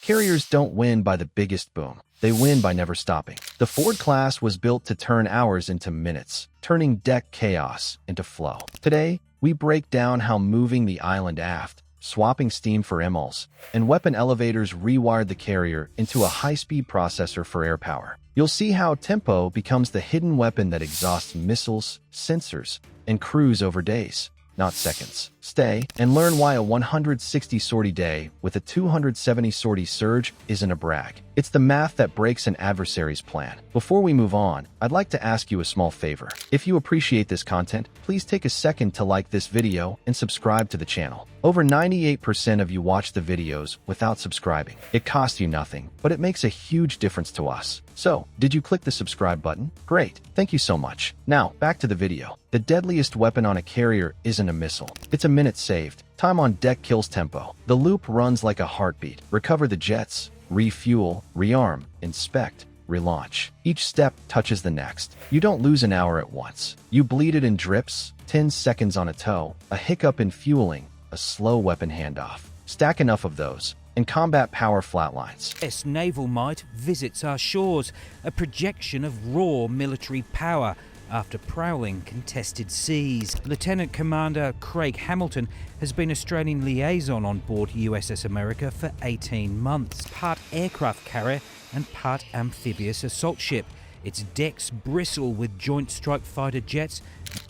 Carriers don't win by the biggest boom. They win by never stopping. The Ford class was built to turn hours into minutes, turning deck chaos into flow. Today, we break down how moving the island aft, swapping steam for emols, and weapon elevators rewired the carrier into a high-speed processor for air power. You'll see how tempo becomes the hidden weapon that exhausts missiles, sensors, and crews over days, not seconds. Stay and learn why a 160 sortie day with a 270 sortie surge isn't a brag. It's the math that breaks an adversary's plan. Before we move on, I'd like to ask you a small favor. If you appreciate this content, please take a second to like this video and subscribe to the channel. Over 98% of you watch the videos without subscribing. It costs you nothing, but it makes a huge difference to us. So, did you click the subscribe button? Great, thank you so much. Now, back to the video. The deadliest weapon on a carrier isn't a missile. It's a minute saved. Time on deck kills tempo. The loop runs like a heartbeat. Recover the jets, refuel, rearm, inspect, relaunch. Each step touches the next. You don't lose an hour at once. You bleed it in drips, 10 seconds on a tow, a hiccup in fueling, a slow weapon handoff. Stack enough of those, and combat power flatlines. US naval might visits our shores, a projection of raw military power after prowling contested seas. Lieutenant Commander Craig Hamilton has been Australian liaison on board USS America for 18 months, part aircraft carrier and part amphibious assault ship. Its decks bristle with Joint Strike Fighter jets.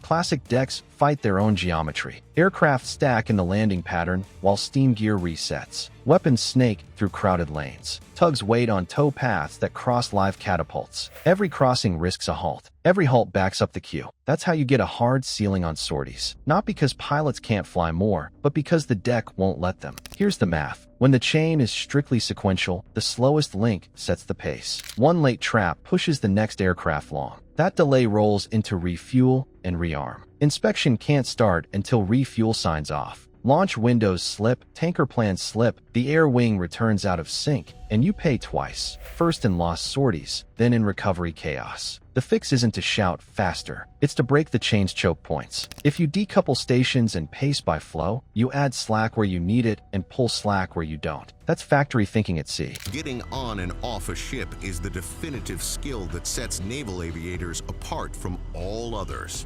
Classic decks fight their own geometry. Aircraft stack in the landing pattern while steam gear resets. Weapons snake through crowded lanes. Tugs wait on tow paths that cross live catapults. Every crossing risks a halt. Every halt backs up the queue. That's how you get a hard ceiling on sorties. Not because pilots can't fly more, but because the deck won't let them. Here's the math. When the chain is strictly sequential, the slowest link sets the pace. One late trap pushes the next aircraft long. That delay rolls into refuel and rearm. Inspection can't start until refuel signs off. Launch windows slip, tanker plans slip, the air wing returns out of sync, and you pay twice. First in lost sorties, then in recovery chaos. The fix isn't to shout faster, it's to break the chain's choke points. If you decouple stations and pace by flow, you add slack where you need it and pull slack where you don't. That's factory thinking at sea. Getting on and off a ship is the definitive skill that sets naval aviators apart from all others.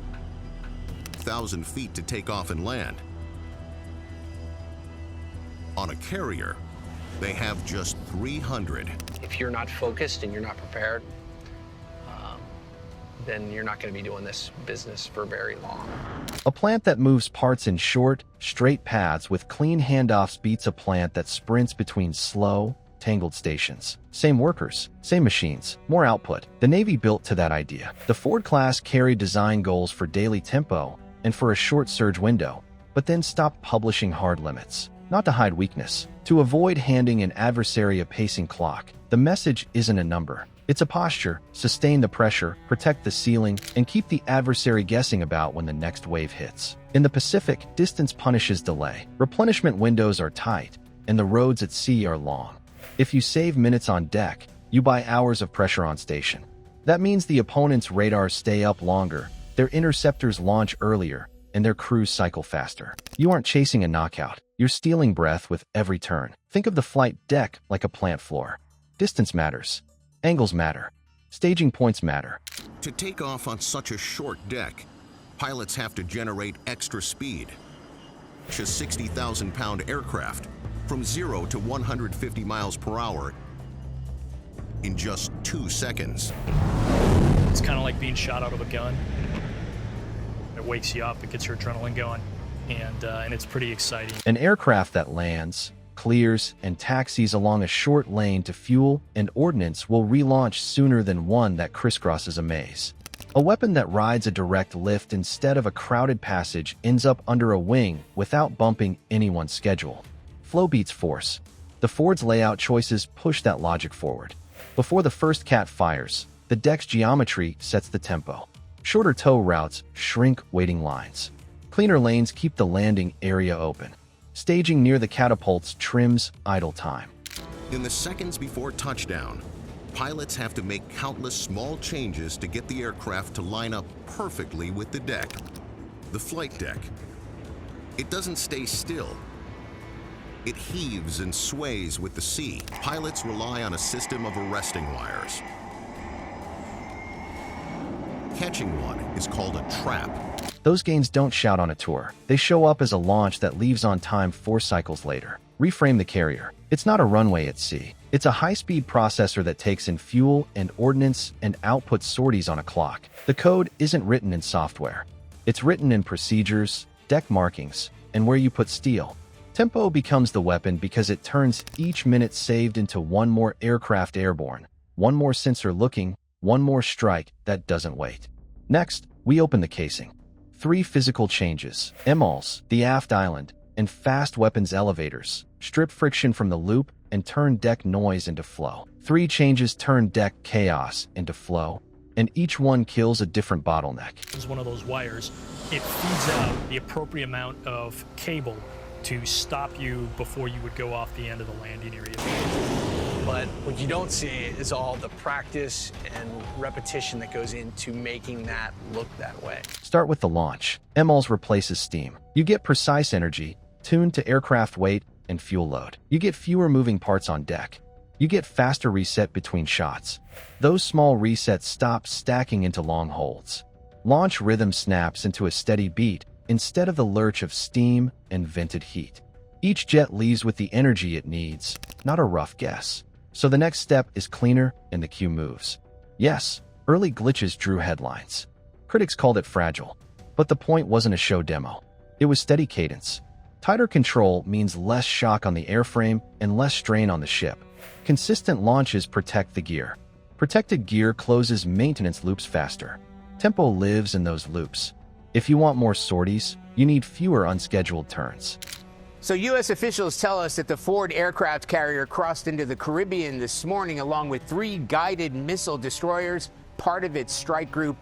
1,000 feet to take off and land. On a carrier, they have just 300. If you're not focused and you're not prepared, then you're not going to be doing this business for very long. A plant that moves parts in short, straight paths with clean handoffs beats a plant that sprints between slow, tangled stations. Same workers, same machines, more output. The Navy built to that idea. The Ford class carried design goals for daily tempo and for a short surge window, but then stopped publishing hard limits. Not to hide weakness, to avoid handing an adversary a pacing clock. The message isn't a number. It's a posture. Sustain the pressure, protect the ceiling, and keep the adversary guessing about when the next wave hits. In the Pacific, distance punishes delay. Replenishment windows are tight, and the roads at sea are long. If you save minutes on deck, you buy hours of pressure on station. That means the opponent's radars stay up longer, their interceptors launch earlier, and their crews cycle faster. You aren't chasing a knockout. You're stealing breath with every turn. Think of the flight deck like a plant floor. Distance matters. Angles matter. Staging points matter. To take off on such a short deck, pilots have to generate extra speed. A 60,000-pound aircraft from 0 to 150 miles per hour in just 2 seconds. It's kind of like being shot out of a gun. It wakes you up, it gets your adrenaline going, and it's pretty exciting. An aircraft that lands, clears, and taxis along a short lane to fuel and ordnance will relaunch sooner than one that crisscrosses a maze. A weapon that rides a direct lift instead of a crowded passage ends up under a wing without bumping anyone's schedule. Flow beats force. The Ford's layout choices push that logic forward. Before the first cat fires, the deck's geometry sets the tempo. Shorter tow routes shrink waiting lines. Cleaner lanes keep the landing area open. Staging near the catapults trims idle time. In the seconds before touchdown, pilots have to make countless small changes to get the aircraft to line up perfectly with the deck. The flight deck. It doesn't stay still. It heaves and sways with the sea. Pilots rely on a system of arresting wires. Catching one is called a trap. Those gains don't shout on a tour. They show up as a launch that leaves on time 4 cycles later. Reframe the carrier. It's not a runway at sea. It's a high-speed processor that takes in fuel and ordnance and outputs sorties on a clock. The code isn't written in software. It's written in procedures, deck markings, and where you put steel. Tempo becomes the weapon because it turns each minute saved into one more aircraft airborne, one more sensor looking, one more strike that doesn't wait. Next, we open the casing. 3 physical changes: MLs, the aft island, and fast weapons elevators strip friction from the loop and turn deck noise into flow. 3 changes turn deck chaos into flow, and each one kills a different bottleneck. It's one of those wires. It feeds out the appropriate amount of cable to stop you before you would go off the end of the landing area. But what you don't see is all the practice and repetition that goes into making that look that way. Start with the launch. MLs replaces steam. You get precise energy, tuned to aircraft weight and fuel load. You get fewer moving parts on deck. You get faster reset between shots. Those small resets stop stacking into long holds. Launch rhythm snaps into a steady beat instead of the lurch of steam and vented heat. Each jet leaves with the energy it needs, not a rough guess. So the next step is cleaner and the queue moves. Yes, early glitches drew headlines. Critics called it fragile, but the point wasn't a show demo. It was steady cadence. Tighter control means less shock on the airframe and less strain on the ship. Consistent launches protect the gear. Protected gear closes maintenance loops faster. Tempo lives in those loops. If you want more sorties, you need fewer unscheduled turns. So U.S. officials tell us that the Ford aircraft carrier crossed into the Caribbean this morning along with 3 guided missile destroyers, part of its strike group.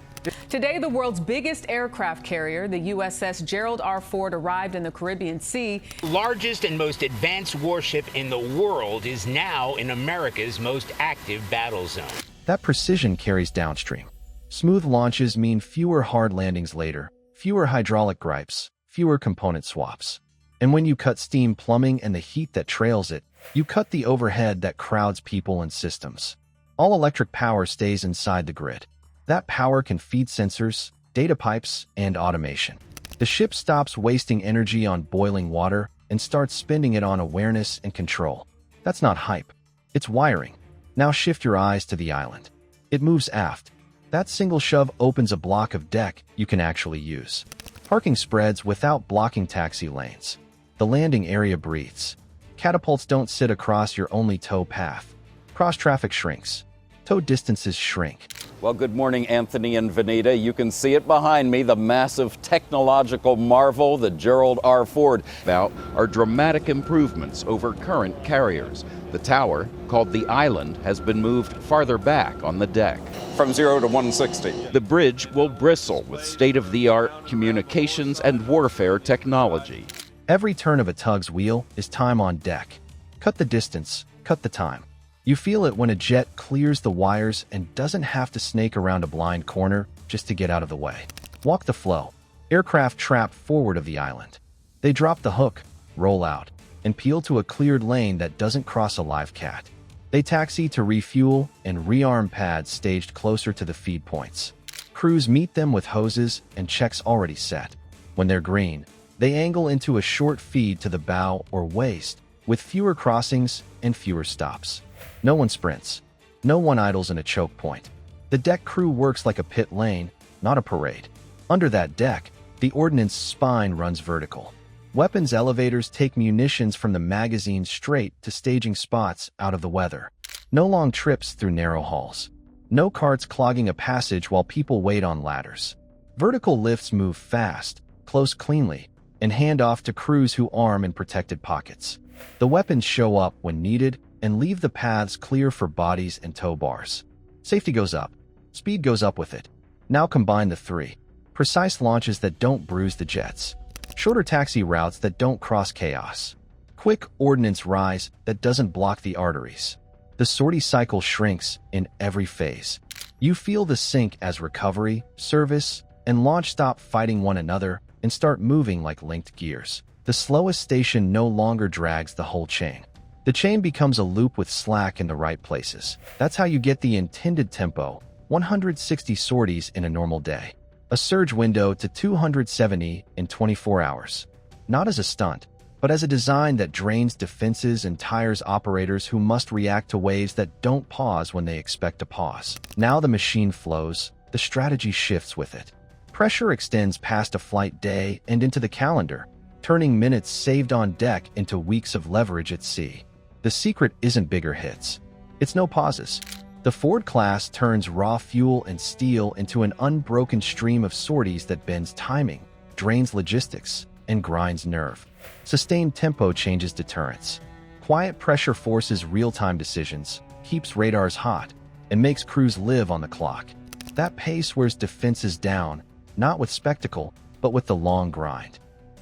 Today, the world's biggest aircraft carrier, the USS Gerald R. Ford, arrived in the Caribbean Sea. Largest and most advanced warship in the world is now in America's most active battle zone. That precision carries downstream. Smooth launches mean fewer hard landings later, fewer hydraulic gripes, fewer component swaps. And when you cut steam plumbing and the heat that trails it, you cut the overhead that crowds people and systems. All electric power stays inside the grid. That power can feed sensors, data pipes, and automation. The ship stops wasting energy on boiling water and starts spending it on awareness and control. That's not hype. It's wiring. Now shift your eyes to the island. It moves aft. That single shove opens a block of deck you can actually use. Parking spreads without blocking taxi lanes. The landing area breathes. Catapults don't sit across your only tow path. Cross-traffic shrinks. Tow distances shrink. Well, good morning, Anthony and Vanita. You can see it behind me, the massive technological marvel, the Gerald R. Ford. Now, are dramatic improvements over current carriers. The tower, called the Island, has been moved farther back on the deck. From 0 to 160. The bridge will bristle with state-of-the-art communications and warfare technology. Every turn of a tug's wheel is time on deck. Cut the distance, cut the time. You feel it when a jet clears the wires and doesn't have to snake around a blind corner just to get out of the way. Walk the flow. Aircraft trap forward of the island. They drop the hook, roll out, and peel to a cleared lane that doesn't cross a live cat. They taxi to refuel and rearm pads staged closer to the feed points. Crews meet them with hoses and checks already set. When they're green, they angle into a short feed to the bow or waist, with fewer crossings and fewer stops. No one sprints. No one idles in a choke point. The deck crew works like a pit lane, not a parade. Under that deck, the ordnance spine runs vertical. Weapons elevators take munitions from the magazine straight to staging spots out of the weather. No long trips through narrow halls. No carts clogging a passage while people wait on ladders. Vertical lifts move fast, close cleanly, and hand off to crews who arm in protected pockets. The weapons show up when needed and leave the paths clear for bodies and tow bars. Safety goes up. Speed goes up with it. Now combine the 3. Precise launches that don't bruise the jets. Shorter taxi routes that don't cross chaos. Quick ordnance rise that doesn't block the arteries. The sortie cycle shrinks in every phase. You feel the sync as recovery, service, and launch stop fighting one another and start moving like linked gears. The slowest station no longer drags the whole chain. The chain becomes a loop with slack in the right places. That's how you get the intended tempo, 160 sorties in a normal day. A surge window to 270 in 24 hours. Not as a stunt, but as a design that drains defenses and tires operators who must react to waves that don't pause when they expect to pause. Now the machine flows, the strategy shifts with it. Pressure extends past a flight day and into the calendar, turning minutes saved on deck into weeks of leverage at sea. The secret isn't bigger hits. It's no pauses. The Ford class turns raw fuel and steel into an unbroken stream of sorties that bends timing, drains logistics, and grinds nerve. Sustained tempo changes deterrence. Quiet pressure forces real-time decisions, keeps radars hot, and makes crews live on the clock. That pace wears defenses down, not with spectacle, but with the long grind.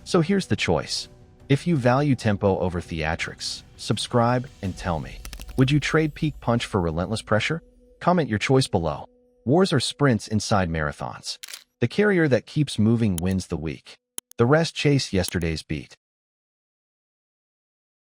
So here's the choice. If you value tempo over theatrics, subscribe and tell me. Would you trade peak punch for relentless pressure? Comment your choice below. Wars are sprints inside marathons. The carrier that keeps moving wins the week. The rest chase yesterday's beat.